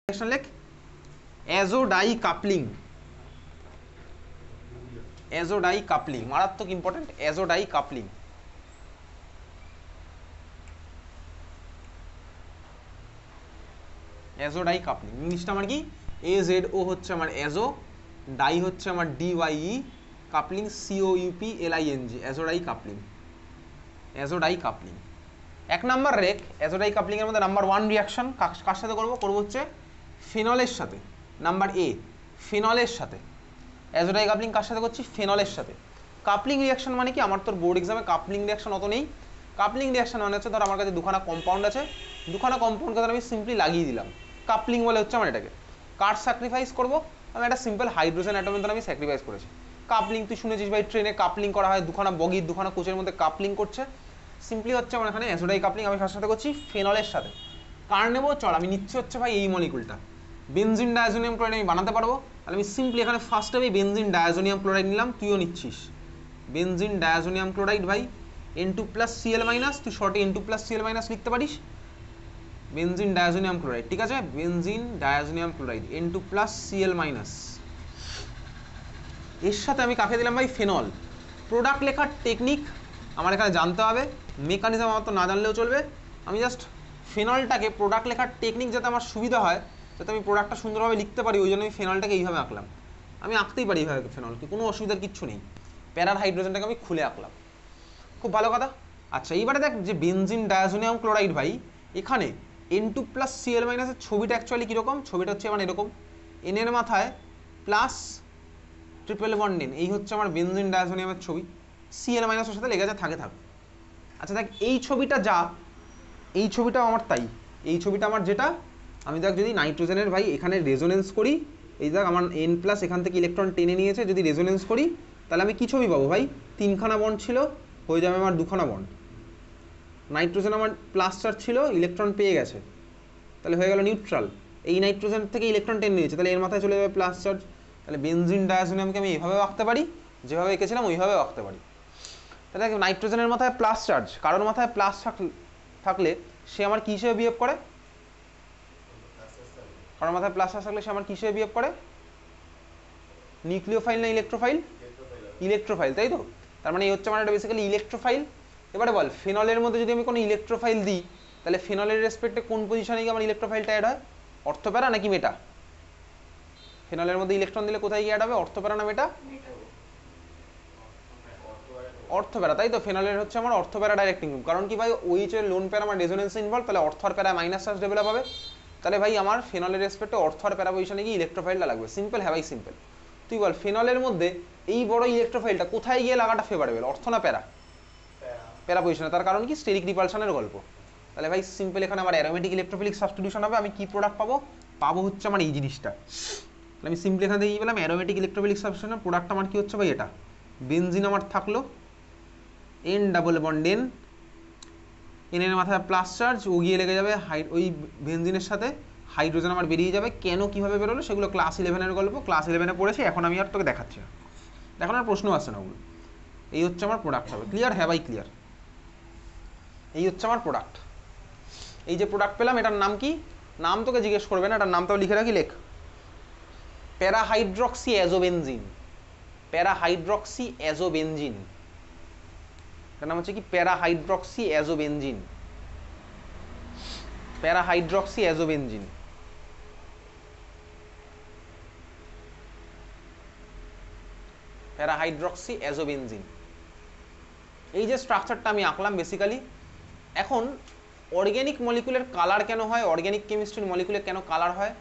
Reaction লেখ অ্যাজোডাই coupling. Azo dye coupling মারাত্মক important. অ্যাজোডাই coupling azo dye coupling ইংলিশটা আমার কি AZO হচ্ছে আমার অ্যাজো, ডাই হচ্ছে আমার DYE, coupling COUPLING, azo dye coupling. Azo dye coupling এক নাম্বার রেক। অ্যাজোডাই কাপলিং এর মধ্যে নাম্বার 1 রিঅ্যাকশন কার সাথে করব হচ্ছে ফেনলের সাথে। নাম্বার A ফেনলের সাথে। অ্যাজোডাই কাপলিং কার সাথে করছি? ফেনলের সাথে। কাপলিং রিঅ্যাকশন মানে কি? আমার তোর বোর্ড এক্সামে কাপলিং রিঅ্যাকশন অত নেই। কাপলিং রিঅ্যাকশন মানে হচ্ছে ধর আমার কাছে দুখানা কম্পাউন্ড আছে, দুখানা কম্পাউন্ডকে ধর আমি সিম্পলি লাগিয়ে দিলাম, কাপলিং বলে হচ্ছে আমার এটাকে। কার স্যাক্রিফাইস করব? আমি একটা সিম্পল হাইড্রোজেন অ্যাটমের ধর আমি স্যাক্রিফাইস করেছি। কাপলিং তুই শুনেছিস ভাই, ট্রেনে কাপলিং করা হয়, দুখানা বগির দুখানা কোচের মধ্যে কাপলিং করছে। সিম্পলি হচ্ছে আমার এখানে অ্যাজোডাই কাপলিং আমি সাথে করছি ফেনলের সাথে। কার নেবো? চল আমি নিচ্ছি হচ্ছে ভাই এই মলিকুলটা, বেনজিন ডায়াজোনিয়াম ক্লোরাইড আমি বানাতে পারবো। তাহলে আমি সিম্পলি এখানে ফার্স্টে আমি বেনজিন ডায়াজোনিয়াম ক্লোরাইড নিলাম, তুইও নিচ্ছিস বেনজিন ডায়াজোনিয়াম ক্লোরাইড ভাই N2+Cl-, তুই শর্টে N2+Cl- লিখতে পারিস, বেনজিন ডায়াজোনিয়াম ক্লোরাইড। ঠিক আছে, বেনজিন ডায়াজোনিয়াম ক্লোরাইড N2+Cl-। এর সাথে আমি কাকে দিলাম ভাই? ফেনল। প্রোডাক্ট লেখার টেকনিক আমার এখানে জানতে হবে, মেকানিজম আমার তো না জানলেও চলবে। আমি জাস্ট ফেনলটাকে প্রোডাক্ট লেখার টেকনিক যাতে আমার সুবিধা হয়, যাতে আমি প্রোডাক্টটা সুন্দরভাবে লিখতে পারি, ওই জন্য আমি ফেনলটাকে এইভাবে আঁকলাম। আমি আঁকতেই পারি এইভাবে ফেনলকে, কোনো অসুবিধার কিচ্ছু নেই। প্যারার হাইড্রোজেনটাকে আমি খুলে আঁকলাম, খুব ভালো কথা। আচ্ছা এইবারে দেখ যে বেনজিন ডায়াজোনিয়াম ক্লোরাইড ভাই, এখানে N2+Cl- এর ছবিটা অ্যাকচুয়ালি কীরকম? ছবিটা হচ্ছে আমার এরকম, N এর মাথায় প্লাস ট্রিপল বন্ড N, এই হচ্ছে আমার বেনজিন ডায়াজোনিয়ামের ছবি। Cl- এর সাথে লেগে যা থাকে থাক। আচ্ছা দেখ এই ছবিটা যা, এই ছবিটাও আমার তাই। এই ছবিটা আমার যেটা, আমি দেখ যদি নাইট্রোজেনের ভাই এখানে রেজোনেন্স করি, এই দেখ আমার N+ এখান থেকে ইলেকট্রন টেনে নিয়েছে, যদি রেজোনেন্স করি তাহলে আমি কী ছবি পাবো ভাই? তিনখানা বন্ড ছিল, হয়ে যাবে আমার দুখানা বন্ড। নাইট্রোজেন আমার প্লাস চার্জ ছিল, ইলেকট্রন পেয়ে গেছে, তাহলে হয়ে গেল নিউট্রাল। এই নাইট্রোজেন থেকে ইলেকট্রন টেনে নিয়েছে, তাহলে এর মাথায় চলে যাবে প্লাস চার্জ। তাহলে বেনজিন ডায়াজোনিয়ামকে আমি এইভাবে আঁকতে পারি, যেভাবে এঁকেছিলাম ওইভাবে আঁকতে পারি। তাহলে নাইট্রোজেনের মাথায় প্লাস চার্জ, কারোর মাথায় প্লাস থাকলে সে আমার কী হিসেবে বিহেভ করে? কারোর মাথায় প্লাস চার্জ থাকলে সে আমার কী হিসেবে বিহেভ করে? নিউক্লিওফাইল না ইলেকট্রোফাইল? ইলেকট্রোফাইল, তাই তো। তার মানে এই হচ্ছে আমার একটা বেসিক্যালি ইলেকট্রোফাইল। এবারে বল ফেনলের মধ্যে যদি আমি কোনো ইলেকট্রোফাইল দিই, তাহলে ফেনলের রেসপেক্টে কোন পজিশনে গিয়ে আমার ইলেকট্রোফাইলটা অ্যাড হয়? অর্থপ্যারা নাকি মেটা? ফেনলের মধ্যে ইলেকট্রন দিলে কোথায় গিয়ে অ্যাড হবে? অর্থপ্যারা না মেটা? অর্থপ্যারা, তাই তো। ফেনলের হচ্ছে আমার অর্থপ্যারা ডাইরেক্টিং গ্রুপ। কারণ কি ভাই, OH এর লোন প্যারা আমার রেজোনেন্স ইনভলভ, তাহলে অর্থ আর প্যারা মাইনাস চার্জ ডেভেলপ হবে। তাহলে ভাই আমার ফেনলের রেসপেক্টে অর্থ আর প্যারা পজিশনে গিয়ে ইলেকট্রোফাইলটা লাগবে। সিম্পল, হ্যাঁ ভাই সিম্পল। তুই বল ফেনলের মধ্যে এই বড় ইলেকট্রোফাইলটা কোথায় গিয়ে লাগাটা ফেভারেবল? অর্থ না প্যারা? প্যারা পজিশনে। তার কারণ কি? স্টেরিক রিপালশনের গল্প। তাহলে ভাই সিম্পল এখানে আমার অ্যারোমেটিক ইলেকট্রোফিলিক সাবস্টিটিউশন হবে। আমি কি প্রোডাক্ট পাবো হচ্ছে আমার এই জিনিসটা। তাহলে আমি সিম্পলি এখান থেকে কি পেলাম? অ্যারোমেটিক ইলেকট্রোফিলিক সাবস্টিটিউশনের প্রোডাক্ট আমার কি হচ্ছে ভাই? এটা বেনজিন আমার থাকলো N=N, N এর মাথায় প্লাস চার্জ, ও গিয়ে লেগে যাবে ওই বেনজিনের সাথে, হাইড্রোজেন আমার বেরিয়ে যাবে। কেন কীভাবে বেরোলো সেগুলো ক্লাস 11-এর গল্প, ক্লাস 11-এ পড়েছি, এখন আমি আর তোকে দেখাচ্ছি না, এখন আর প্রশ্ন আসছে না ওগুলো। এই হচ্ছে আমার প্রোডাক্ট হবে। ক্লিয়ার? হ্যাঁ ভাই ক্লিয়ার। এই হচ্ছে আমার প্রোডাক্ট। এই যে প্রোডাক্ট পেলাম, এটার নাম কি? নাম তোকে জিজ্ঞেস করবে না, এটার নামটাও লিখে রাখি, লেখ প্যারাহাইড্রক্সি অ্যাজোবেনজিন। প্যারাহাইড্রক্সি অ্যাজোবেনজিন, এটার নাম হচ্ছে কি? প্যারাহাইড্রক্সি অ্যাজোবেনজিন। প্যারাহাইড্রক্সি অ্যাজোবেনজিন। প্যারাহাইড্রক্সি অ্যাজোবেনজিন। এই যে স্ট্রাকচারটা আমি আঁকলাম বেসিক্যালি, এখন অর্গ্যানিক মলিকুলের কালার কেন হয়, অর্গ্যানিক কেমিস্ট্রির মলিকুলের কেন কালার হয়,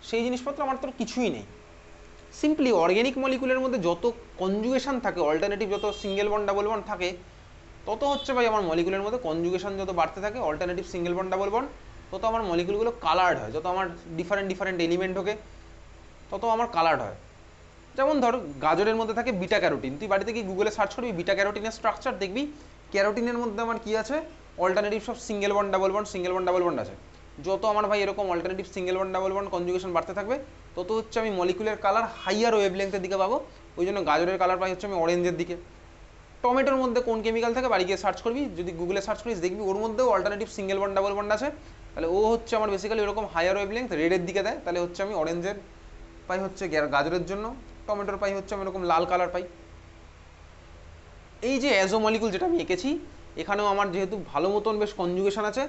সেই জিনিসপত্র আমার তোর কিছুই নেই। সিম্পলি অর্গ্যানিক মলিকুলের মধ্যে যত কনজুগেশন থাকে, অল্টারনেটিভ যত সিঙ্গেল বন্ড ডাবল বন্ড থাকে, তত হচ্ছে ভাই আমার মলিকুলের মধ্যে কনজুগেশন যত বাড়তে থাকে, alternative single bond double bond, তত আমার মলিকুলগুলো কালার্ড হয়। যত আমার ডিফারেন্ট এলিমেন্ট ঢোকে, তত আমার কালার্ড হয়। যেমন ধর গাজরের মধ্যে থাকে বিটা ক্যারোটিন, তুই বাড়িতে গিয়ে গুগলে সার্চ করবি বিটা ক্যারোটিনের স্ট্রাকচার, দেখবি ক্যারোটিনের মধ্যে আমার কি আছে? অল্টারনেটিভ সব single bond double bond, single bond double bond আছে। যত আমার ভাই এরকম alternative single bond double bond conjugation বাড়তে থাকবে, তত হচ্ছে আমি মলিকুলের কালার হাইয়ার ওয়েভলেন্থের দিকে পাবো। ওই জন্য গাজরের কালার পাই হচ্ছে আমি অরেঞ্জের দিকে। টমেটোর মধ্যে কোন কেমিক্যাল থাকে বাড়ি গিয়ে সার্চ করবি, যদি গুগলে সার্চ করিস দেখবি ওর মধ্যেও alternative single bond double bond আছে, তাহলে ও হচ্ছে আমার বেসিক্যালি এরকম হায়ার ওয়েভলেংথ রেডের দিকে দেয়, তাহলে হচ্ছে আমি অরেঞ্জের পাই হচ্ছে গাজরের জন্য, টমেটোর পাই হচ্ছে আমি এরকম লাল কালার পাই। এই যে অ্যাজো মলিকুল যেটা আমি এঁকেছি, এখানেও আমার যেহেতু ভালো মতন বেশ কনজুগেশন আছে,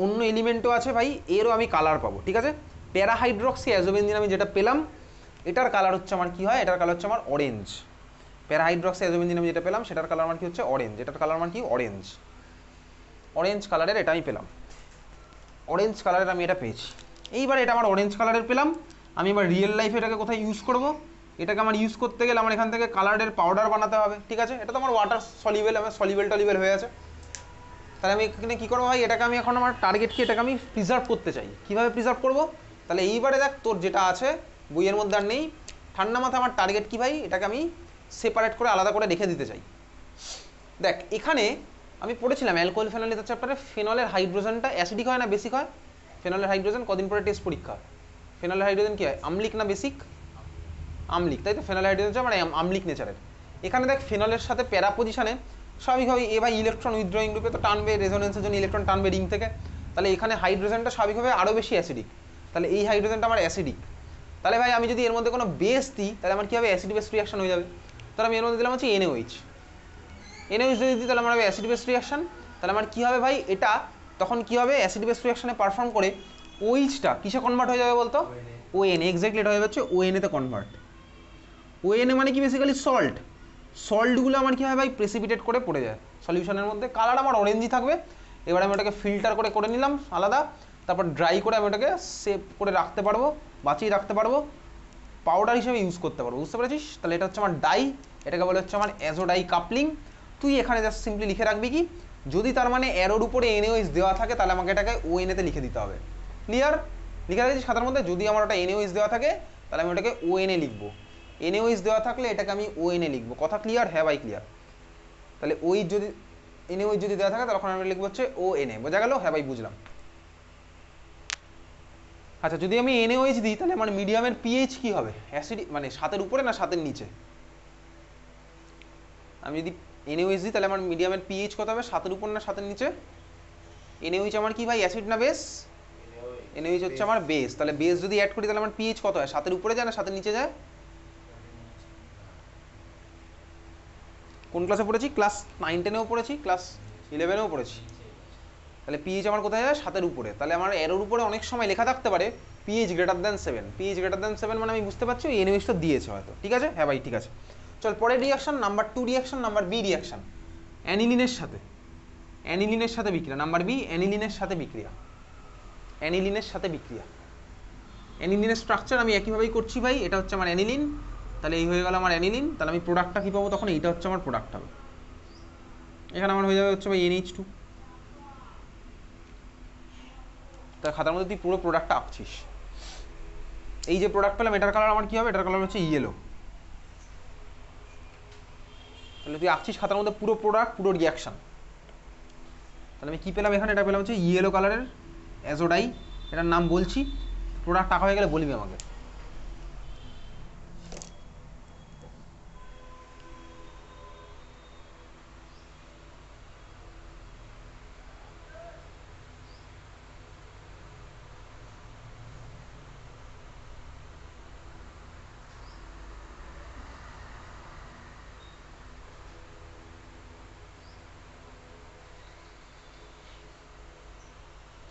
অন্য এলিমেন্টও আছে ভাই, এরও আমি কালার পাবো, ঠিক আছে। প্যারাহাইড্রক্সি অ্যাজোবেনজিন আমি যেটা পেলাম, এটার কালার হচ্ছে আমার কি হয়, এটার কালার হচ্ছে আমার অরেঞ্জ। প্যারাহাইড্রক্সি অ্যাজোবেনজিন আমি যেটা পেলাম সেটার কালার আমার কি হচ্ছে অরেঞ্জ, এটার কালার আমার কি অরেঞ্জ, অরেঞ্জ কালারের এটা আমি পেলাম, অরেঞ্জ কালারের আমি এটা পেয়েছি। এইবার এটা আমার অরেঞ্জ কালারের পেলাম, আমি এবার রিয়েল লাইফে এটাকে কোথায় ইউজ করব, এটাকে আমার ইউজ করতে গেলে আমার এখান থেকে কালারের পাউডার বানাতে হবে, ঠিক আছে। এটা তো আমার ওয়াটার সলিবেল, আমার সলিবেল টলিবেল হয়ে আছে। তাহলে আমি এখানে কী করবো ভাই, এটাকে আমি এখন আমার টার্গেট কি, এটাকে আমি প্রিজার্ভ করতে চাই। কীভাবে প্রিজার্ভ করবো, তাহলে এইবারে দেখ তোর যেটা আছে বইয়ের মধ্যে আর নেই, ঠান্ডা মাথায় আমার টার্গেট কি ভাই, এটাকে আমি সেপারেট করে আলাদা করে রেখে দিতে চাই। দেখ এখানে আমি পড়েছিলাম অ্যালকোহল ফেনল ইথার চ্যাপ্টারে, ফেনলের হাইড্রোজেনটা অ্যাসিডিক হয় না বেসিক হয়। ফেনলের হাইড্রোজেন কদিন পরে টেস্ট পরীক্ষা, ফেনলের হাইড্রোজেন কি হয়, আমলিক না বেসিক, আমলিক, তাই তো। ফেনল হাইড্রোজেন হচ্ছে মানে আমলিক নেচারের। এখানে দেখ ফেনলের সাথে প্যারা পজিশনে স্বাভাবিকভাবে এ ভাই ইলেকট্রন উইথড্রয়িং গ্রুপে তো টানবে, রেজোনেন্সের জন্য ইলেকট্রন টানবে রিং থেকে, তাহলে এখানে হাইড্রোজেনটা স্বাভাবিকভাবে আরও বেশি অ্যাসিডিক, তাহলে এই হাইড্রোজেনটা আমার অ্যাসিডিক। তাহলে ভাই আমি যদি এর মধ্যে কোনো বেস দিই তাহলে আমার কী হবে, অ্যাসিড বেস রিয়াকশন হয়ে যাবে। তাহলে আমি এর মধ্যে দিলাম হচ্ছে NaOH, NaOH যদি দিই তাহলে আমার হবে অ্যাসিড বেস রিয়াকশন। তাহলে আমার কী হবে ভাই, এটা তখন কী হবে, অ্যাসিড বেস রিয়াকশনে পারফর্ম করে OH-টা কিসে কনভার্ট হয়ে যাবে বলতো, ONA, এক্স্যাক্টলি এটা হয়ে যাচ্ছে ONA-তে কনভার্ট। ONA মানে কি বেসিক্যালি সল্ট, সল্টগুলো আমার কী হয় ভাই প্রেসিপিটেট করে পড়ে যায় সলিউশনের মধ্যে, কালার আমার অরেঞ্জই থাকবে। এবার আমি ওটাকে ফিল্টার করে নিলাম আলাদা, তারপর ড্রাই করে আমি ওটাকে সেভ করে রাখতে পারবো, বাঁচিয়ে রাখতে পারবো, পাউডার হিসেবে ইউজ করতে পারবো, বুঝতে পেরেছিস। তাহলে এটা হচ্ছে আমার ডাই, এটাকে বলে হচ্ছে আমার অ্যাজোডাই কাপলিং। তুই এখানে জাস্ট সিম্পলি লিখে রাখবি কি, যদি তার মানে অ্যারোর উপরে NaOH দেওয়া থাকে তাহলে আমাকে এটাকে ONA-তে লিখে দিতে হবে। ক্লিয়ার, লিখে রাখছিস খাতার মধ্যে, যদি আমার ওটা NaOH দেওয়া থাকে তাহলে আমি ওটাকে ONA লিখবো, NaOH দেওয়া থাকলে এটাকে আমি ONA লিখবো। কথা ক্লিয়ার, হ্যাঁ ভাই ক্লিয়ার। তাহলে ওই যদি NaOH যদি দেওয়া থাকে তখন আমি লিখবো হচ্ছে ONA, বোঝা গেল, হ্যাঁ ভাই বুঝলাম। আচ্ছা যদি আমি NaOH দিই তাহলে আমার মিডিয়ামের পিএইচ কি হবে, অ্যাসিড মানে 7-এর উপরে না 7-এর নিচে। আমি যদি NaOH দিই তাহলে আমার মিডিয়ামের পিএইচ কত হবে, 7-এর উপর না 7-এর নিচে। NaOH আমার কি ভাই অ্যাসিড না বেস, NaOH হচ্ছে আমার বেস, তাহলে বেস যদি অ্যাড করি তাহলে আমার পিএইচ কত হয়, 7-এর উপরে যায় না 7-এর নিচে যায়। কোন ক্লাসে পড়েছি, ক্লাস 9-10-এও পড়েছি, ক্লাস 11-এও পড়েছি। তাহলে পিএইচ আমার কোথায় যায়, 7-এর উপরে। তাহলে আমার এরোর উপরে অনেক সময় লেখা থাকতে পারে pH greater than 7, pH greater than 7 মানে আমি বুঝতে পারছি ওই NaOH টা দিয়েছে হয়তো, ঠিক আছে, হ্যাঁ ভাই ঠিক আছে। চল পরের reaction number 2 reaction, number B reaction, অ্যানিলিনের সাথে, অ্যানিলিনের সাথে বিক্রিয়া। নাম্বার বি অ্যানিলিনের সাথে বিক্রিয়া, অ্যানিলিনের সাথে বিক্রিয়া। অ্যানিলিনের স্ট্রাকচার আমি একইভাবেই করছি ভাই, এটা হচ্ছে আমার অ্যানিলিন, তাহলে এই হয়ে গেল আমার অ্যানিলিন। তাহলে আমি প্রোডাক্টটা কী পাবো তখন, এইটা হচ্ছে আমার প্রোডাক্ট হবে, এখানে আমার হয়ে যাবে হচ্ছে ভাই NH2। তার খাতার মধ্যে তুই পুরো প্রোডাক্টটা আঁকছিস। এই যে প্রোডাক্ট পেলাম এটার কালার আমার কী হবে, এটার কালার হচ্ছে ইয়েলো। তাহলে তুই আঁকছিস খাতার মধ্যে পুরো প্রোডাক্ট পুরো রিয়াকশন। তাহলে আমি কী পেলাম এখানে, এটা পেলাম হচ্ছে ইয়েলো কালারের অ্যাজোডাই, এটার নাম বলছি, প্রোডাক্ট আঁকা হয়ে গেলে বলবি আমাকে।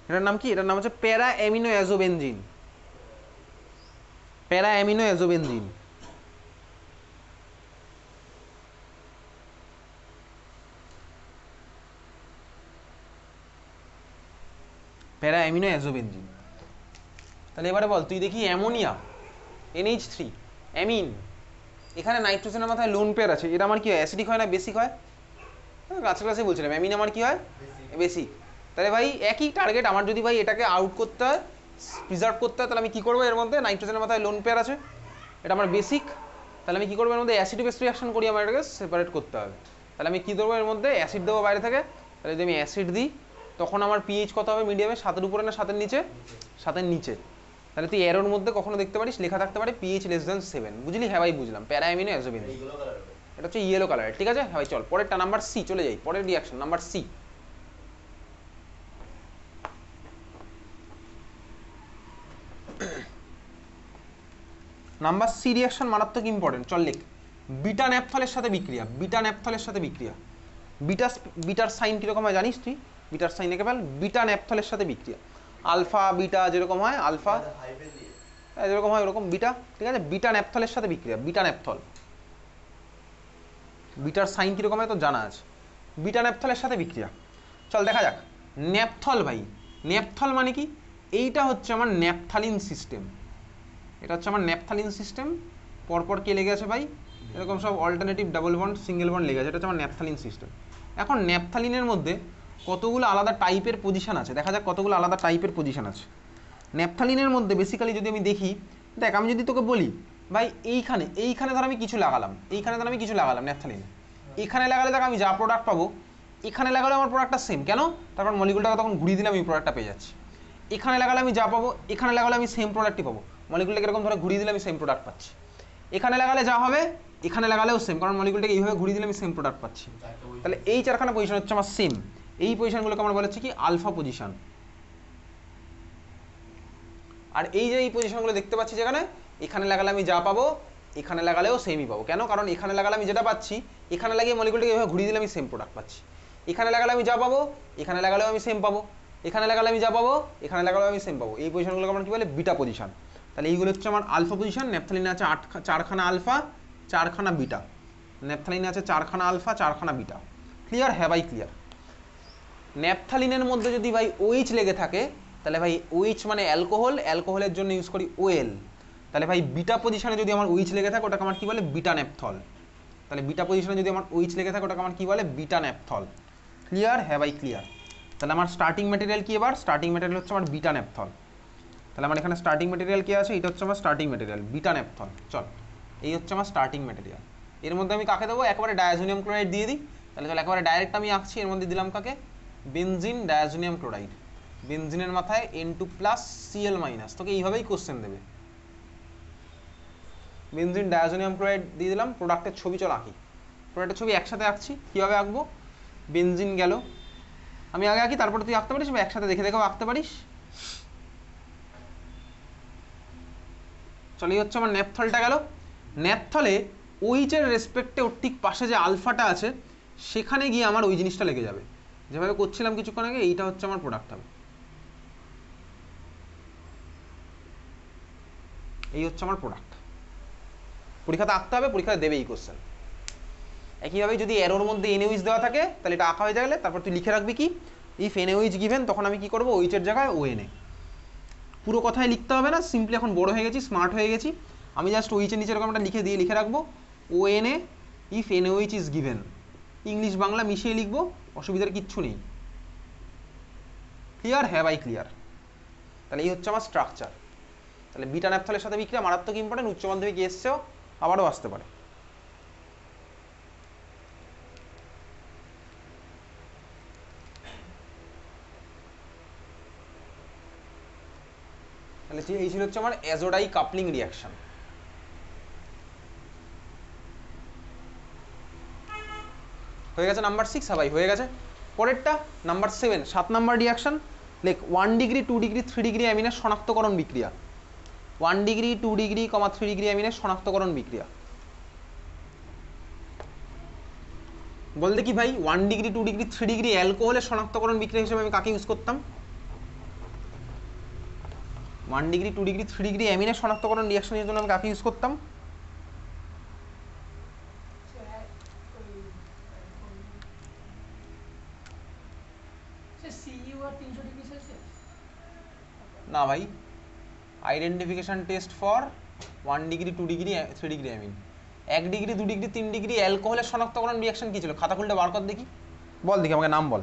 এটার নাম কি, এটার নাম হচ্ছে প্যারা অ্যামিনো অ্যাজোবেনজিন, প্যারা অ্যামিনো অ্যাজোবেনজিন। প্যারা অ্যামিনো অ্যাজোবেনজিন। তাহলে এবারে বল তুই দেখি অ্যামোনিয়া NH3 অ্যামিন, এখানে নাইট্রোজেনের মাথায় লোন পেয়ার আছে, এটা আমার কি হয় অ্যাসিডিক হয় না বেসিক হয়, কাছাকাছি ক্লাসে বলছিলাম অ্যামিন আমার কি হয় বেসিক। তাহলে ভাই একই টার্গেট আমার, যদি ভাই এটাকে আউট করতে হয় প্রিজার্ভ করতে হয় তাহলে আমি কী করবো, এর মধ্যে নাইট্রোজেনের মাথায় লোন পেয়ার আছে, এটা আমার বেসিক, তাহলে আমি কী করবো এর মধ্যে অ্যাসিড বেস রিয়াকশন করি, আমার এটাকে সেপারেট করতে হবে। তাহলে আমি কী দেবো এর মধ্যে, অ্যাসিড দেবো বাইরে থেকে। তাহলে যদি আমি অ্যাসিড দিই তখন আমার পিএইচ কত হবে মিডিয়ামে, 7-এর উপরে না 7-এর নিচে, 7-এর নিচে। তাহলে তুই এরোর মধ্যে কখনো দেখতে পারিস লেখা থাকতে পারে পিএইচ লেস দ্যান 7, বুঝলি, হ্যাঁ ভাই বুঝলাম, প্যারা অ্যামিনো অ্যাজোবেনজিন, এটা হচ্ছে ইয়েলো কালার, ঠিক আছে হ্যাঁ ভাই। চল পরেরটা নাম্বার সি চলে যাই, পরের reaction number C. Number C reaction মারাত্মক ইম্পর্টেন্ট, চল লিখ। বিটা ন্যাপথলের সাথে বিক্রিয়া, বিটা ন্যাপথলের সাথে বিক্রিয়া। বিটার সাইন কীরকম হয় জানিস তুই? বিটার সাইন একে বল বিটা ন্যাপথলের সাথে বিক্রিয়া। আলফা বিটা যেরকম হয়, আলফা যেরকম হয় ওরকম বিটা, ঠিক আছে? বিটা ন্যাপথলের সাথে বিক্রিয়া, বিটা ন্যাপথল। বিটার সাইন কীরকম হয় তো জানা আছে। বিটা ন্যাপথলের সাথে বিক্রিয়া, চল দেখা যাক। ন্যাপথল ভাই, ন্যাপথল মানে কি? এইটা হচ্ছে আমার ন্যাপথালিন সিস্টেম, এটা হচ্ছে আমার ন্যাপথালিন সিস্টেম। পরপর কে লেগে আছে ভাই? এরকম সব alternative double bond single bond লেগে আছে, এটা হচ্ছে আমার ন্যাপথালিন সিস্টেম। এখন ন্যাপথালিনের মধ্যে কতগুলো আলাদা টাইপের পজিশন আছে, দেখা যাক কতগুলো আলাদা টাইপের পজিশন আছে ন্যাপথালিনের মধ্যে। বেসিক্যালি যদি আমি দেখি, দেখ আমি যদি তোকে বলি ভাই এইখানে ধর আমি কিছু লাগালাম, এইখানে ধর আমি কিছু লাগালাম ন্যাপথালিনে, এখানে লাগালে দেখ আমি যা প্রোডাক্ট পাবো, এখানে লাগালে আমার প্রোডাক্টটা সেম। কেন? তারপর মলিকুলটাকে তখন ঘুরিয়ে দিলে আমি প্রোডাক্টটা পেয়ে যাচ্ছি। এখানে লাগালে আমি যা পাবো, এখানে লাগালে আমি সেম প্রোডাক্টই পাবো। মলিকুলটাকে এরকম ধরে ঘুরিয়ে দিলে আমি সেম প্রোডাক্ট পাচ্ছি। এখানে লাগালে যা হবে, এখানে লাগালেও সেম, কারণ মলিকুলটাকে এইভাবে ঘুরিয়ে দিলে আমি সেম প্রোডাক্ট পাচ্ছি। তাহলে এই চারখানা পজিশন হচ্ছে আমার সেম। এই পজিশনগুলোকে আমরা বলেছি কি? Alpha position. আর এই যে এই পজিশনগুলো দেখতে পাচ্ছি যেখানে, এখানে লাগালে আমি যা পাবো, এখানে লাগালেও সেমই পাবো। কেন? কারণ এখানে লাগালে আমি যেটা পাচ্ছি, এখানে লাগিয়ে মলিকুলটাকে এইভাবে ঘুরিয়ে দিলে আমি সেম প্রোডাক্ট পাচ্ছি। এখানে লাগালে আমি যা পাবো, এখানে লাগালেও আমি সেম পাবো। এখানে লাগালে আমি যা পাবো, এখানে লাগালেও আমি সেম পাবো। এই পজিশনগুলোকে আমরা কি বলে? Beta position. তাহলে এইগুলো হচ্ছে আমার আলফা পজিশন। ন্যাপথালিনে আছে চারখানা আলফা, চারখানা বিটা। ন্যাপথালিনে আছে চারখানা আলফা, চারখানা বিটা। ক্লিয়ার? হ্যাঁ ভাই ক্লিয়ার। ন্যাপথালিনের মধ্যে যদি ভাই OH লেগে থাকে, তাহলে ভাই OH মানে অ্যালকোহল, অ্যালকোহলের জন্য ইউজ করি OL। তাহলে ভাই বিটা পজিশনে যদি আমার OH লেগে থাকে, ওটাকে আমার কি বলে? Beta naphthol. তাহলে বিটা পজিশনে যদি আমার OH লেগে থাকে, ওটাকে আমার কি বলে? Beta naphthol. ক্লিয়ার? হ্যাঁ ভাই ক্লিয়ার। তাহলে আমার স্টার্টিং ম্যাটেরিয়াল কি? এবার স্টার্টিং ম্যাটেরিয়াল হচ্ছে আমার বিটা ন্যাপথল। তাহলে আমার এখানে স্টার্টিং ম্যাটেরিয়াল কি আছে? এটা হচ্ছে আমার স্টার্টিং ম্যাটেরিয়াল বিটা ন্যাপথল। চল, এই হচ্ছে আমার স্টার্টিং ম্যাটেরিয়াল। এর মধ্যে আমি কাকে দেবো? একেবারে ডায়াজোনিয়াম ক্লোরাইড দিয়ে দিই। তাহলে চল একেবারে ডাইরেক্ট আমি আঁকছি। এর মধ্যে দিলাম কাকে? Benzene diazonium chloride. বেনজিনের মাথায় N2+ Cl-। তোকে এইভাবেই কোশ্চেন দেবে। বেনজিন ডায়াজোনিয়াম ক্লোরাইড দিয়ে দিলাম। প্রোডাক্টের ছবি চল আঁকি। প্রোডাক্টের ছবি একসাথে আঁকছি। কীভাবে আঁকবো? বেনজিন গেল, আমি আগে আঁকি, তারপরে তুই আঁকতে পারিস বা একসাথে দেখে দেখেও আঁকতে পারিস। চল, এই হচ্ছে আমার ন্যাপথলটা গেল। ন্যাপথলে OH এর রেসপেক্টে ওর ঠিক পাশে যে আলফাটা আছে, সেখানে গিয়ে আমার ওই জিনিসটা লেগে যাবে। যেভাবে করছিলাম কিছুক্ষণ আগে, এইটা হচ্ছে আমার প্রোডাক্ট হবে। এই হচ্ছে আমার প্রোডাক্ট। পরীক্ষাতে আঁকতে হবে, পরীক্ষাতে দেবে এই কোশ্চেন। একইভাবে যদি এরোর মধ্যে NaOH দেওয়া থাকে, তাহলে এটা আঁকা হয়ে গেলে তারপর তুই লিখে রাখবি কি? ইফ NaOH গিভেন, তখন আমি কি করবো? OH এর জায়গায় ONA। পুরো কথায় লিখতে হবে না, সিম্পলি এখন বড় হয়ে গেছি, স্মার্ট হয়ে গেছি। আমি জাস্ট OH এর নিচে এরকম একটা লিখে রাখবো ONA if NaOH is given. English Bangla মিশিয়ে লিখবো, অসুবিধার কিচ্ছু নেই। ক্লিয়ার? হ্যাঁ ভাই ক্লিয়ার। তাহলে এই হচ্ছে আমার স্ট্রাকচার। তাহলে বিটা ন্যাপথলের সাথে বিক্রিয়া মারাত্মক ইম্পর্টেন্ট, উচ্চ মাধ্যমিকে এসছেও, আবারও আসতে পারে। তাহলে এই ছিল হচ্ছে আমার অ্যাজোডাই কাপলিং রিয়াকশন। হয়ে গেছে নাম্বার 6? হ্যাঁ ভাই হয়ে গেছে। পরেরটা number 7, 7 number reaction. Like 1 degree 2 degree 3 degree অ্যামিনের শনাক্তকরণ বিক্রিয়া। 1 ডিগ্রি 2 ডিগ্রি 3 ডিগ্রি অ্যামিনের শনাক্তকরণ বিক্রিয়া। বলতে কি ভাই, 1 ডিগ্রি 2 ডিগ্রি 3 ডিগ্রি অ্যালকোহলের শনাক্তকরণ বিক্রিয়া হিসেবে আমি কাকে ইউজ করতাম? 1 ডিগ্রি 2 ডিগ্রি 3 ডিগ্রি অ্যামিনের শনাক্তকরণ রিয়াকশনের জন্য আমি কাকে ইউজ করতাম? না ভাই, identification test for 1 degree 2 degree 3 degree amine. 1 degree 2 degree 3 degree অ্যালকোহলের শনাক্তকরণ রিয়াকশন কি ছিল? খাতা খুলতে বার কর দেখি, বল দেখি, আমাকে নাম বল।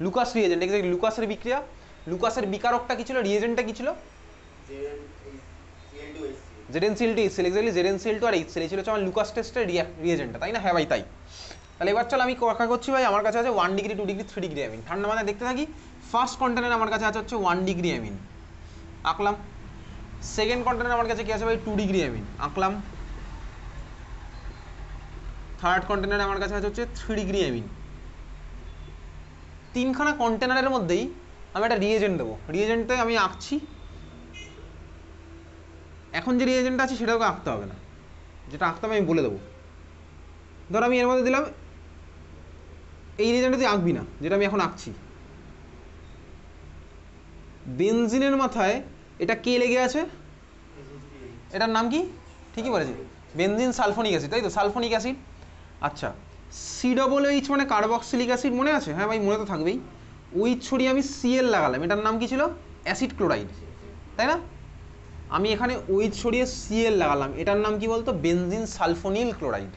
Lucas reagent. এক্স্যাক্টলি, লুকাসের বিক্রিয়া। লুকাসের বিকারকটা কি ছিল? রিয়েজেন্টটা কি ছিল? ZnCl2HCl। এক্স্যাক্টলি, ZnCl2 আর HCl ছিল হচ্ছে আমার লুকাস টেস্টের রিয়েজেন্টটা, তাই না? হ্যাঁ ভাই তাই। তাহলে এবার চল আমি কাকা করছি ভাই, আমার কাছে আছে 1 ডিগ্রি 2 ডিগ্রি 3 ডিগ্রি অ্যামিন। ঠান্ডা মাথায় দেখতে থাকি। ফার্স্ট কন্টেনার আমার কাছে আছে হচ্ছে 1 ডিগ্রি অ্যামিন, আঁকলাম। সেকেন্ড কন্টেনার আমার কাছে কি আছে ভাই? 2 ডিগ্রি অ্যামিন, আঁকলাম। থার্ড কন্টেনারে আমার কাছে আছে হচ্ছে 3 ডিগ্রি অ্যামিন। তিনখানা কন্টেনারের মধ্যেই আমি একটা রিয়েজেন্ট দেবো। রিয়েজেন্টে আমি আঁকছি এখন যে রিয়েজেন্টটা আছে সেটাকে আঁকতে হবে না, যেটা আঁকতে হবে আমি বলে দেবো। ধর আমি এর মধ্যে দিলাম এই রিয়েজেন্টটা তুই আঁকবি না, যেটা আমি এখন আঁকছি। বেনজিনের মাথায় এটা কে লেগে আছে, এটার নাম কি? ঠিকই বলেছি, বেনজিন সালফোনিক অ্যাসিড, তাই তো, সালফোনিক অ্যাসিড। আচ্ছা, COOH মানে কার্বক্সিলিক অ্যাসিড, মনে আছে? হ্যাঁ ভাই, মনে তো থাকবেই। ওইচ ছড়িয়ে আমি Cl লাগালাম, এটার নাম কি ছিল? অ্যাসিড ক্লোরাইড, তাই না? আমি এখানে ওইচ ছড়িয়ে Cl লাগালাম, এটার নাম কি বলতো? Benzene sulfonyl chloride.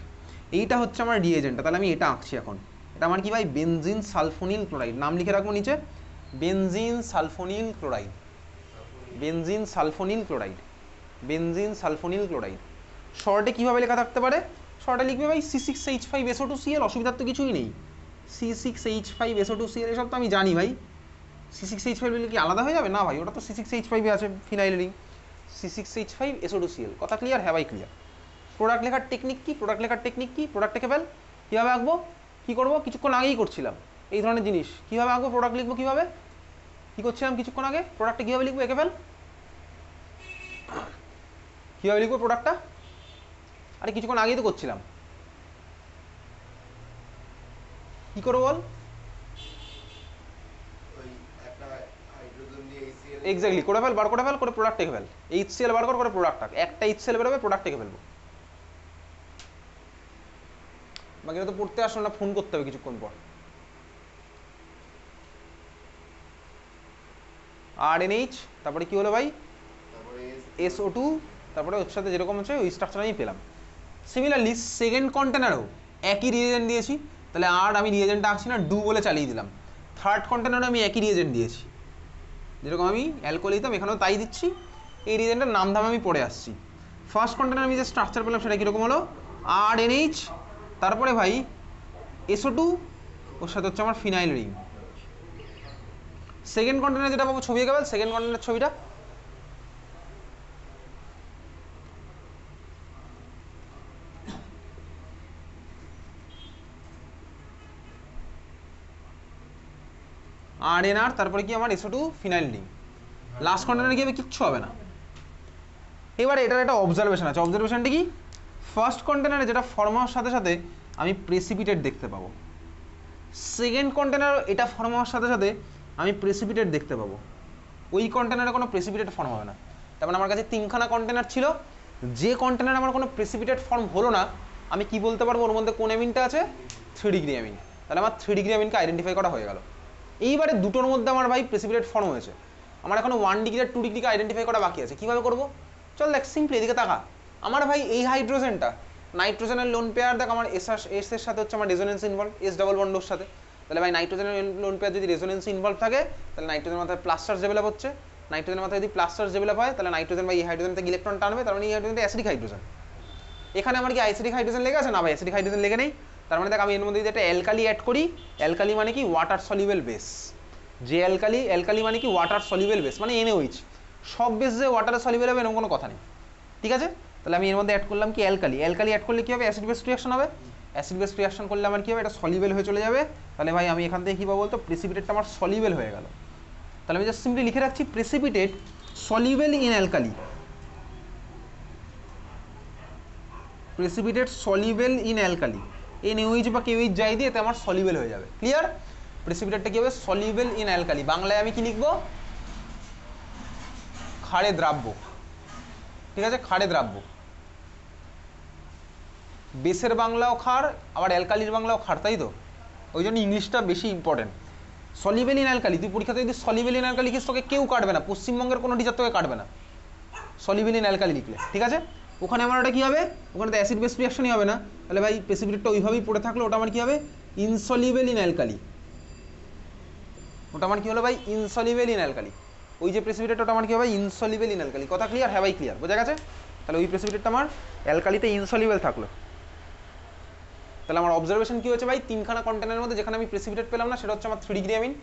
এইটা হচ্ছে আমার রিয়েজেন্টটা, তাহলে আমি এটা আঁকছি এখন। এটা আমার কি ভাই? Benzene sulfonyl chloride. নাম লিখে রাখবো নিচে, benzene sulfonyl chloride, benzene sulfonyl chloride, benzene sulfonyl chloride. শর্টে কীভাবে লেখা থাকতে পারে? শর্টে লিখবে ভাই C6H5SO2Cl, অসুবিধার তো কিছুই নেই। C6H5SO2Cl, এসব তো আমি জানি ভাই। C6H5 বলে কি আলাদা হয়ে যাবে? না ভাই, ওটা তো C6H5 আছে, ফিনাইল রিং। C6H5SO2Cl, কথা ক্লিয়ার? হ্যাঁ ভাই ক্লিয়ার। প্রোডাক্ট লেখার টেকনিক কি? প্রোডাক্ট লেখার টেকনিক কি? প্রোডাক্ট লিখে ফেল। কীভাবে আঁকবো? কী করবো? কিছুক্ষণ আগেই করছিলাম এই ধরনের জিনিস। কীভাবে আঁকবো? প্রোডাক্ট লিখবো কীভাবে? কী করছিলাম কিছুক্ষণ আগে? প্রোডাক্টটা কীভাবে লিখবো? এঁকে ফেল। কীভাবে লিখবো প্রোডাক্টটা? আরে কিছুক্ষণ আগেই তো করছিলাম, কি করবো বল? এক্স্যাক্টলি, করে ফেল, বার করে ফেল, করে প্রোডাক্ট এঁকে ফেল। HCl বার করে প্রোডাক্টটা, একটা HCl বেরোবে, প্রোডাক্ট এঁকে ফেলবো। বাকিটা তো পড়তে আসলো না, ফোন করতে হবে কিছুক্ষণ পর। RNH, তারপরে কি হলো ভাই? SO2, তারপরে ওর সাথে যেরকম হচ্ছে ওই স্ট্রাকচার আমি পেলাম। সিমিলারলি সেকেন্ড কন্টেনারও একই রিয়েজেন্ট দিয়েছি, তাহলে আর আমি রিয়েজেন্টটা আঁকছি না, ডু বলে চালিয়ে দিলাম। থার্ড কন্টেনারও আমি একই রিয়েজেন্ট দিয়েছি, যেরকম আমি অ্যালকোহল দিতাম এখানেও তাই দিচ্ছি। এই রিয়েজেন্টের নাম ধাম আমি পড়ে আসছি। ফার্স্ট কন্টেনার আমি যে স্ট্রাকচার পেলাম সেটা কীরকম হলো? RNH, তারপরে ভাই SO2, ওর সাথে হচ্ছে আমার ফিনাইল রিং। সেকেন্ড কন্টেনার যেটা পাবো, ছবি এঁকে ফেল সেকেন্ড কন্টেনার ছবিটা। RNR, তারপরে কি আমার SO2 ফিনাইল রিং। লাস্ট কন্টেনারে কি হবে? কিচ্ছু হবে না। এবারে এটার একটা অবজারভেশন আছে। অবজারভেশনটা কি? ফার্স্ট কন্টেনারে যেটা ফর্ম হওয়ার সাথে সাথে আমি প্রেসিপিটেট দেখতে পাবো, সেকেন্ড কন্টেনার এটা ফর্ম হওয়ার সাথে সাথে আমি প্রেসিপিটেট দেখতে পাবো। ওই কন্টেনারে কোনো প্রেসিপিটেট ফর্ম হবে না। তার মানে আমার কাছে তিনখানা কন্টেনার ছিল, যে কন্টেনারে আমার কোনো প্রেসিপিটেট ফর্ম হলো না, আমি কি বলতে পারবো ওর মধ্যে কোন অ্যামিনটা আছে? 3 ডিগ্রি অ্যামিন। তাহলে আমার 3 ডিগ্রি অ্যামিনকে আইডেন্টিফাই করা হয়ে গেল। এইবারে দুটোর মধ্যে আমার ভাই প্রেসিপিটেট ফর্ম হয়েছে, আমার এখনো 1 ডিগ্রি আর 2 ডিগ্রিকে আইডেন্টিফাই করা বাকি আছে। কীভাবে করবো? চল দেখ, সিম্পলি এদিকে তাকা। আমার ভাই এই হাইড্রোজেনটা, নাইট্রোজেনের লোন পেয়ার, দেখ আমার এস এর সাথে হচ্ছে আমার রেজোনেন্স ইনভলভ, S ডাবল বন্ডের সাথে। তাহলে ভাই নাইট্রোজেনের লোন পেয়ার যদি রেজোনেন্স ইনভলভ থাকে, তাহলে নাইট্রোজেনের মাথায় প্লাস চার্জ ডেভেলপ হচ্ছে। নাইট্রোজেনের মাথায় যদি প্লাস চার্জ ডেভেলপ হয়, তাহলে নাইট্রোজেন বা এই হাইড্রোজেন থেকে ইলেকট্রন টানবে, তার মানে এই হাইড্রোজেনটা অ্যাসিডিক হাইড্রোজেন। এখানে আমার কি অ্যাসিডিক হাইড্রোজেন লেগে আছে? না ভাই, অ্যাসিডিক হাইড্রোজেন লেগে নেই। তার মানে দেখ আমি এর মধ্যে যদি একটা অ্যালকালি অ্যাড করি, অ্যালকালি মানে কি? Water soluble base. যে অ্যালকালি, অ্যালকালি মানে কি? ওয়াটার সলিউবল বেস, মানে NaOH। সব বেস যে ওয়াটারে সলিউবল হবে এরকম কোনো কথা নেই, ঠিক আছে? তাহলে আমি এর মধ্যে অ্যাড করলাম কি? অ্যালকালি। অ্যালকালি অ্যাড করলে কি হবে? অ্যাসিড বেস রিঅ্যাকশন হবে। অ্যাসিড বেস রিঅ্যাকশন করলে আমার কি হবে? এটা সলিউবল হয়ে চলে যাবে। তাহলে ভাই আমি এখান থেকে কী পাবো বলতো? প্রেসিপিটেটটা আমার সলিউবল হয়ে গেল। তাহলে আমি জাস্ট সিম্পলি লিখে রাখছি precipitate soluble in alkali, precipitate soluble in alkali. NaOH বা KOH যাই দিয়ে এতে আমার সলিউবল হয়ে যাবে। ক্লিয়ার? প্রেসিপিটেটটা কি হবে? Soluble in alkali. বাংলায় আমি কি লিখবো? ক্ষারে দ্রাব্য, ঠিক আছে? ক্ষারে দ্রাব্য। বেসের বাংলাও ক্ষার, আবার অ্যালকালির বাংলাও ক্ষার, তাই তো? ওই জন্য ইংলিশটা বেশি ইম্পর্টেন্ট। সলিউবল ইন অ্যালকালি, তুই পরীক্ষাতে যদি সলিউবল ইন অ্যালকালি লিখিস তোকে কেউ কাটবে না, পশ্চিমবঙ্গের কোনো টিচার তোকে কাটবে না সলিউবল ইন অ্যালকালি লিখলে, ঠিক আছে? ওখানে আমার ওটা কী হবে? ওখানে তো অ্যাসিড বেস রিঅ্যাকশনই হবে না। তাহলে ভাই প্রেসিপিটেটটা ওইভাবেই পড়ে থাকলো, ওটা আমার কী হবে? Insoluble in alkali. ওটা আমার কী হলো ভাই? Insoluble in alkali. ওই যে প্রেসিপিটেট, ওটা আমার কী হবে? Insoluble in alkali. কথা ক্লিয়ার? হ্যাঁ ভাই ক্লিয়ার, বোঝা গেছে? তাহলে ওই প্রেসিপিটেটটা আমার অ্যালকালিতে ইনসলিউবল থাকলো। তাহলে আমার অবজারভেশন কী হচ্ছে ভাই? তিনখানা কন্টেনারের মধ্যে যেখানে আমি প্রেসিপিটেট পেলাম না, সেটা হচ্ছে আমার 3 ডিগ্রি অ্যামিন।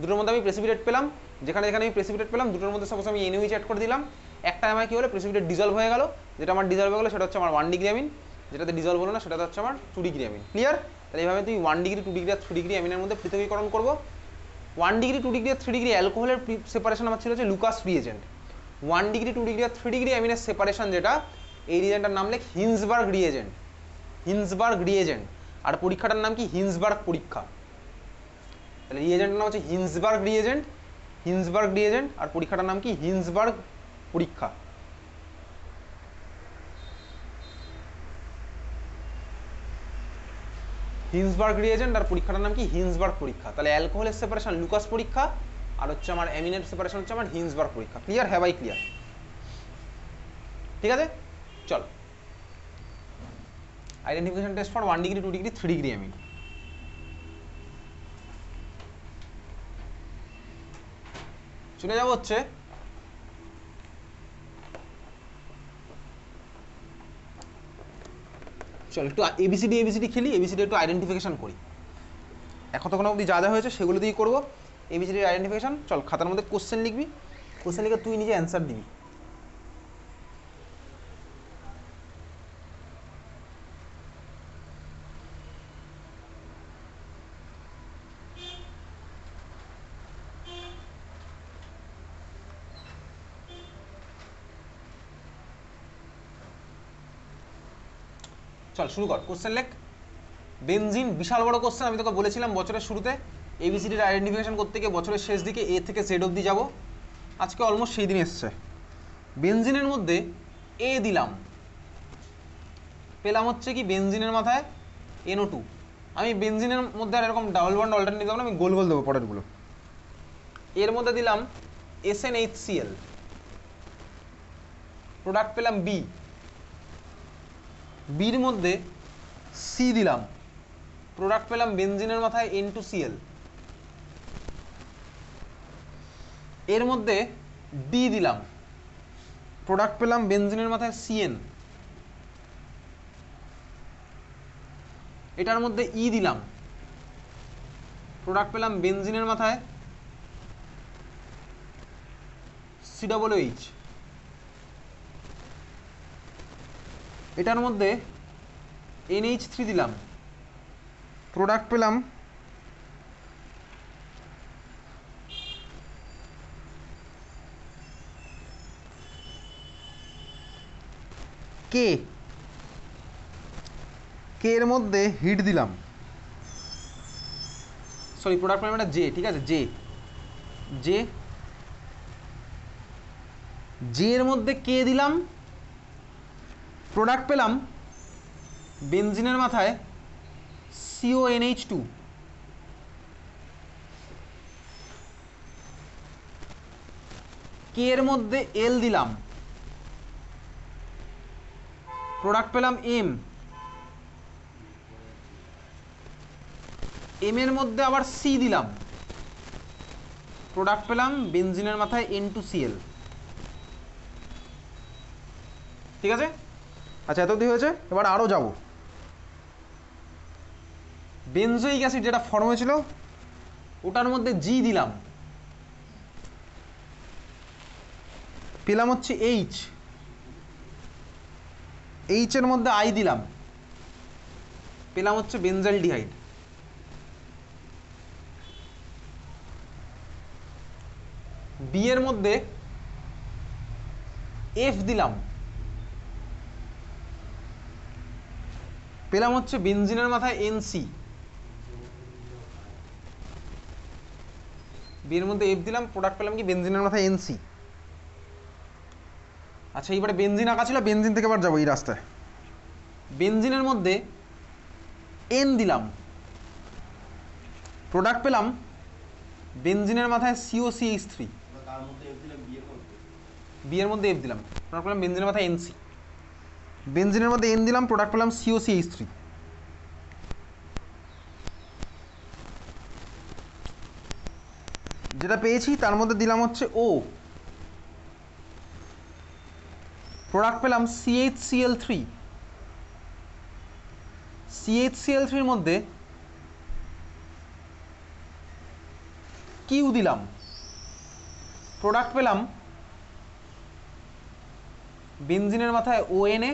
দুটোর মধ্যে আমি প্রেসিপিটেট পেলাম, যেখানে যেখানে আমি প্রেসিপিটেট পেলাম দুটোর মধ্যে সাপোজ আমি NaOH অ্যাড করে দিলাম। একটা আমার কী হলো? প্রেসিপিটেট ডিজলভ হয়ে গেল। যেটা আমার ডিজলভ হয়ে গেলো সেটা হচ্ছে আমার 1 ডিগ্রি অ্যামিন, যেটাতে ডিজলভ হলো না সেটাতে হচ্ছে আমার 2 ডিগ্রি অ্যামিন। ক্লিয়ার? তাহলে এইভাবে তুই 1 ডিগ্রি, 2 ডিগ্রি আর 3 ডিগ্রি অ্যামিনের মধ্যে পৃথকীকরণ করবো। 1 ডিগ্রি, 2 ডিগ্রি আর 3 ডিগ্রি অ্যালকোহলের সেপারেশন আমার ছিল হচ্ছে লুকাস রিয়েজেন্ট। 1 ডিগ্রি 2 ডিগ্রি আর 3 ডিগ্রি অ্যামিনের সেপারেশন যেটা, এই রিয়েজেন্টটার নাম লেখ হিন্সবার্গ রিয়েজেন্ট, হিন্সবার্গ রিয়েজেন্ট। আর পরীক্ষাটার নাম কি? হিন্সবার্গ পরীক্ষা। তাহলে রিয়েজেন্টের নাম হচ্ছে হিন্সবার্গ রিয়েজেন্ট, হিন্সবার্গ রিয়েজেন্ট, আর পরীক্ষাটার নাম কি? হিন্সবার্গ পরীক্ষা। হিন্সবার্গ রিয়েজেন্ট আর পরীক্ষাটার নাম কি? হিন্সবার্গ পরীক্ষা। তাহলে অ্যালকোহলের সেপারেশন লুকাস পরীক্ষা, আর হচ্ছে আমার অ্যামিনের সেপারেশন হচ্ছে আমার হিন্সবার্গ পরীক্ষা। ক্লিয়ার? হ্যাঁ ভাই ক্লিয়ার। ঠিক আছে, চল identification test for 1 degree 2 degree 3 degree amine. চলে যাব হচ্ছে চল একটু এবিসিডি খেলি, এবিসিডি একটু আইডেন্টিফিকেশন করি। এখন তখন অবধি যা যা হয়েছে সেগুলো দিয়েই করবো এবিসিডির আইডেন্টিফিকেশন। চল খাতার মধ্যে কোশ্চেন লিখবি, কোশ্চেন লিখে তুই নিজে অ্যান্সার দিবি। চল শুরু কর, কোশ্চেন লেখ। বেনজিন বিশাল বড় কোশ্চেন, আমি তোকে বলেছিলাম বছরের শুরুতে এবিসিডির আইডেন্টিফিকেশন করতে গিয়ে বছরের শেষ দিকে এ থেকে জেড অবধি যাব। আজকে অলমোস্ট সেই দিন এসছে। বেনজিনের মধ্যে এ দিলাম, পেলাম হচ্ছে কি বেনজিনের মাথায় NO2। আমি বেনজিনের মধ্যে আর এরকম ডাবল বন্ড অল্টারনেটিভ দেবো না, আমি গোল গোল দেবো পরেরগুলো। এর মধ্যে দিলাম SnHCl, প্রোডাক্ট পেলাম বি। বির মধ্যে সি দিলাম, প্রোডাক্ট পেলাম বেনজিনের মাথায় N2Cl। এর মধ্যে ডি দিলাম, প্রোডাক্ট পেলাম বেনজিনের মাথায় CN। এটার মধ্যে ই দিলাম, প্রোডাক্ট পেলাম বেনজিনের মাথায় COOH। এটার মধ্যে NH3 দিলাম, প্রোডাক্ট পেলাম কে। কে এর মধ্যে হিট দিলাম, সরি প্রোডাক্ট পেলাম এটা জে, ঠিক আছে জে। জে জে এর মধ্যে কে দিলাম, প্রোডাক্ট পেলাম বেনজিনের মাথায় CONH2। কে এর মধ্যে এল দিলাম, প্রোডাক্ট পেলাম এম। এম এর মধ্যে আবার সি দিলাম, প্রোডাক্ট পেলাম বেনজিনের মাথায় N2Cl। ঠিক আছে, আচ্ছা এত অবধি হয়েছে। এবার আরও যাব। বেনজোইক অ্যাসিড যেটা ফর্ম হয়েছিল ওটার মধ্যে জি দিলাম, পেলাম হচ্ছে এইচ। এইচ এর মধ্যে আই দিলাম, পেলাম হচ্ছে বেনজাইলডিহাইড। বি এর মধ্যে এফ দিলাম, পেলাম হচ্ছে বেনজিনের মাথায় NC। বি এর মধ্যে এফ দিলাম, প্রোডাক্ট পেলাম কি বেনজিনের মাথায় NC। আচ্ছা এইবারে বেনজিন আঁকা ছিল, বেনজিন থেকে আবার যাবো এই রাস্তায়। বেনজিনের মধ্যে এন দিলাম, প্রোডাক্ট পেলাম বেনজিনের মাথায় COCH3। বি এর মধ্যে এফ দিলাম, প্রোডাক্ট পেলাম বেনজিনের মাথায় NC। বেনজিনের মধ্যে এন দিলাম, প্রোডাক্ট পেলাম COCH3। যেটা পেয়েছি তার মধ্যে দিলাম হচ্ছে ও, প্রোডাক্ট পেলাম CHCl3। CHCl3 এর মধ্যে কিউ দিলাম, প্রোডাক্ট পেলাম বেনজিনের মাথায় ONA,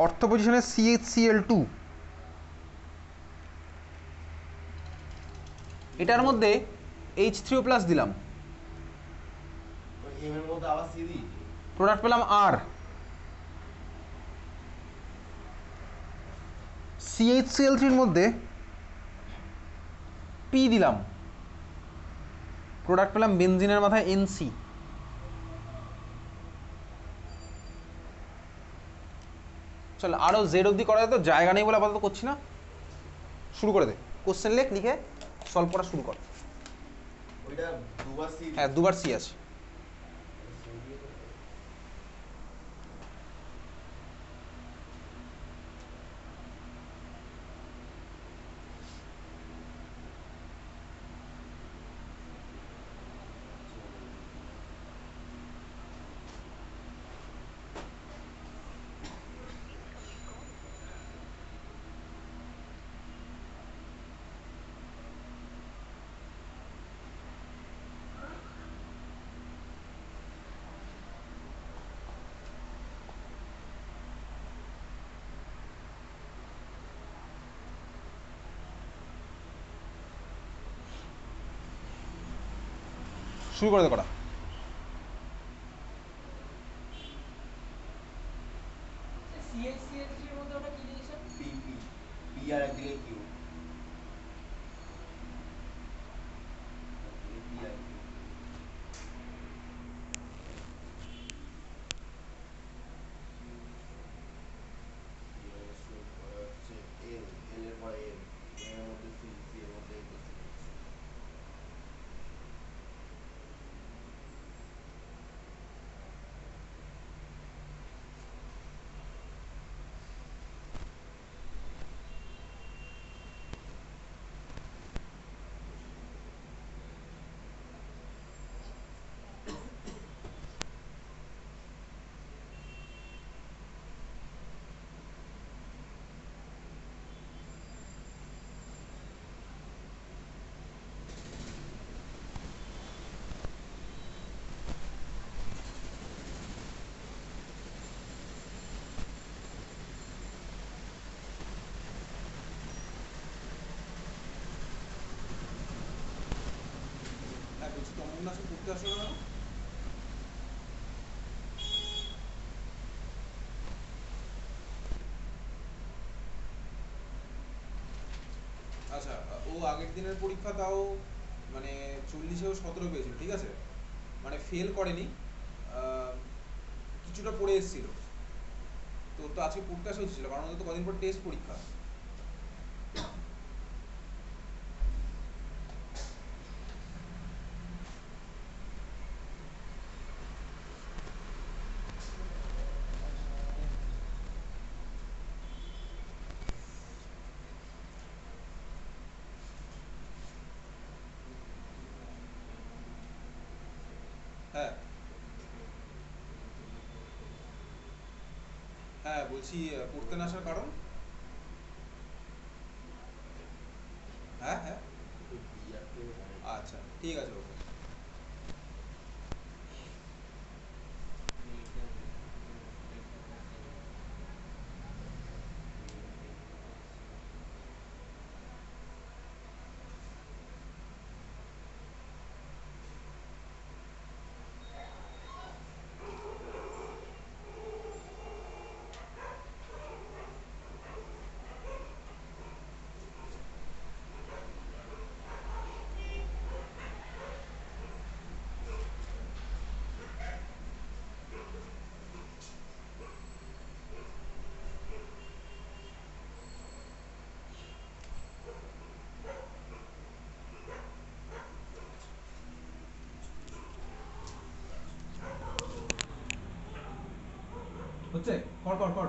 অর্থ পজিশনে CHCl2। এটার মধ্যে H3O+ দিলাম, এম এর মধ্যে আবার সি দিই। প্রোডাক্ট পেলাম আর, CH3 মধ্যে পি দিলাম, প্রোডাক্ট পেলাম বেনজিনের মাথায় NC। চল আরও জেড অবধি করা যেত, জায়গা নেই বলে আপাতত করছি না। শুরু করে দে, কোশ্চেন লেখ, লিখে সলভ করা শুরু কর। ওইটা দুবার সি। হ্যাঁ, দুবার সি আছে। শুরু করে দে করা। CH3 এর মধ্যে ওটা কি দিয়েছেন? পি পি পি আর একদিকে কিউ। P R Q. হচ্ছে এল, এল এর পরে এম, এম এর মধ্যে সি, সি এর মধ্যে এল। হ্যাঁ বলছি, তমন দাস পড়তে আসলো না? আচ্ছা, ও আগের দিনের পরীক্ষা তাও মানে 40-এও 17 পেয়েছিল, ঠিক আছে, মানে ফেল করেনি, কিছুটা পড়ে এসেছিল। তো আজকে পড়তে আসা হচ্ছিল, কারণ ওদের তো কদিন পর টেস্ট পরীক্ষা। হ্যাঁ হ্যাঁ বলছি, পড়তে না আসার কারণ? হ্যাঁ হ্যাঁ, বি আর কিউ হয়। আচ্ছা ঠিক আছে, ওকে। হচ্ছে, কর কর কর।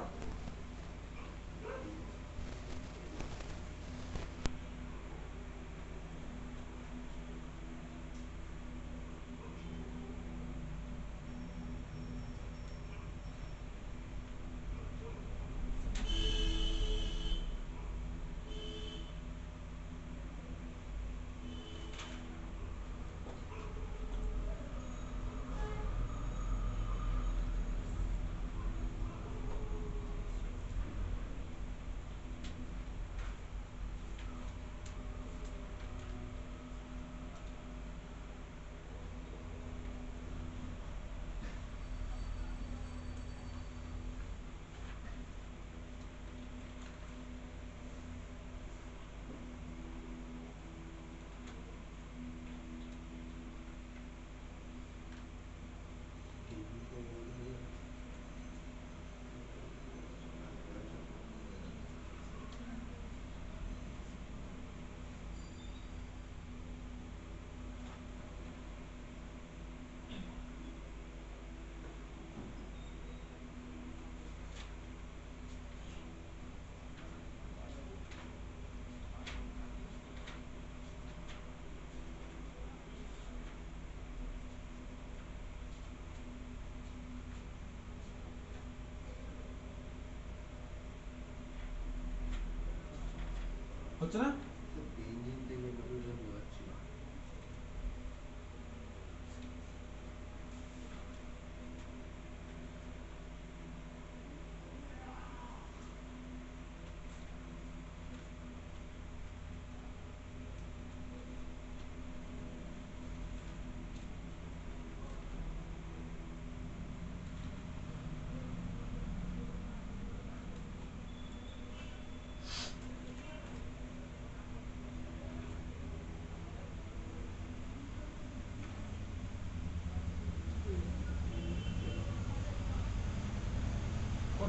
হচ্ছে না? তো বেঞ্জিন থেকে বেরোলে বোঝাচ্ছি না।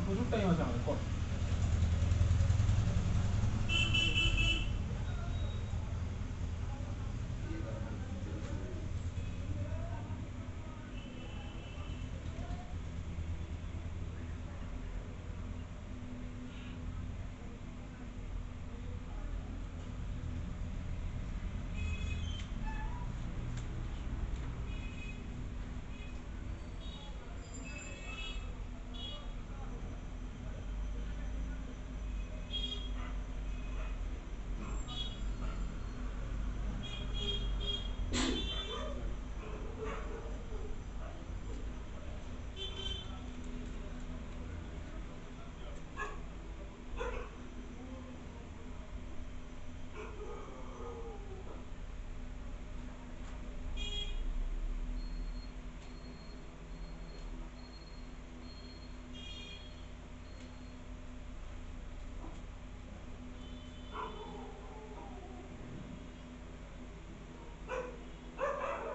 প্রচুর টাইম আছে আমাদের।